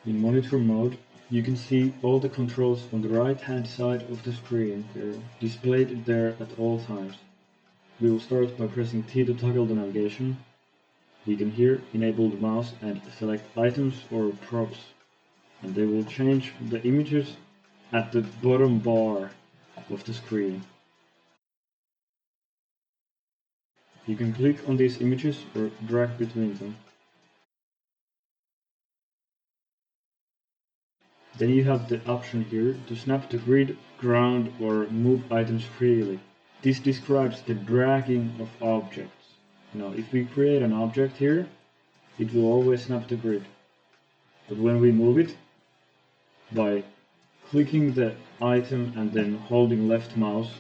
In monitor mode, you can see all the controls on the right hand side of the screen. They're displayed there at all times. We will start by pressing T to toggle the navigation. You can here enable the mouse and select items or props, and they will change the images at the bottom bar of the screen. You can click on these images or drag between them. Then you have the option here to snap to grid, ground, or move items freely. This describes the dragging of objects. Now, if we create an object here, it will always snap to grid. But when we move it, by clicking the item and then holding left mouse,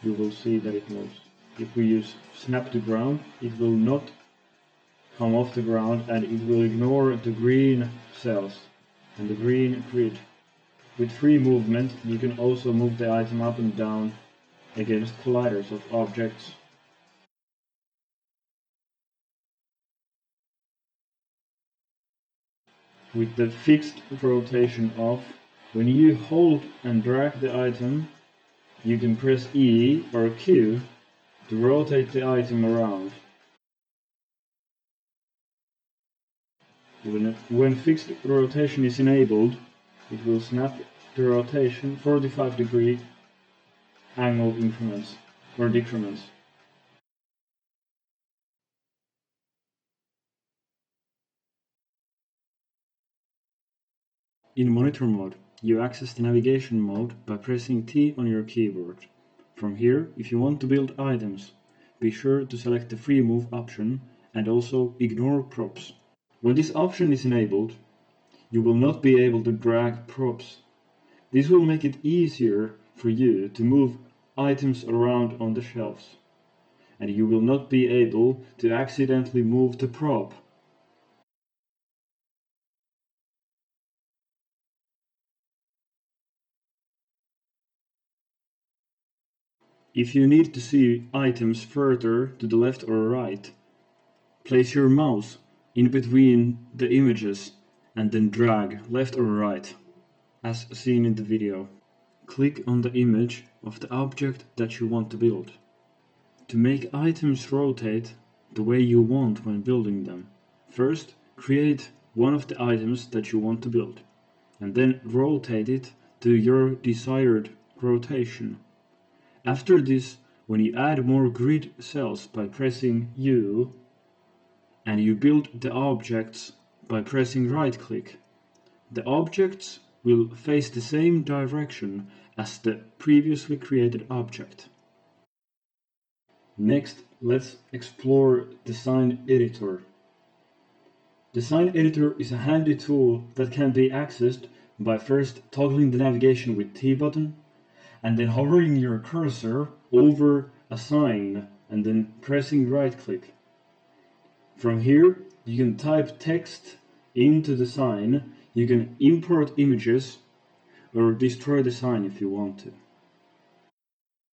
you will see that it moves. If we use snap to ground, it will not come off the ground and it will ignore the green cells and the green grid. With free movement, you can also move the item up and down against colliders of objects. With the fixed rotation off, when you hold and drag the item, you can press E or Q to rotate the item around. When fixed rotation is enabled, it will snap the rotation 45-degree angle increments or decrements. In monitor mode, you access the navigation mode by pressing T on your keyboard. From here, if you want to build items, be sure to select the free move option and also ignore props. When this option is enabled, you will not be able to drag props. This will make it easier for you to move items around on the shelves, and you will not be able to accidentally move the prop. If you need to see items further to the left or right, place your mouse in between the images and then drag left or right, as seen in the video. Click on the image of the object that you want to build. To make items rotate the way you want when building them, first create one of the items that you want to build, and then rotate it to your desired rotation. After this, when you add more grid cells by pressing U, and you build the objects by pressing right click, the objects will face the same direction as the previously created object. Next, let's explore Design Editor. Design Editor is a handy tool that can be accessed by first toggling the navigation with T button, and then hovering your cursor over a sign and then pressing right click. From here, you can type text into the sign, you can import images, or destroy the sign if you want to.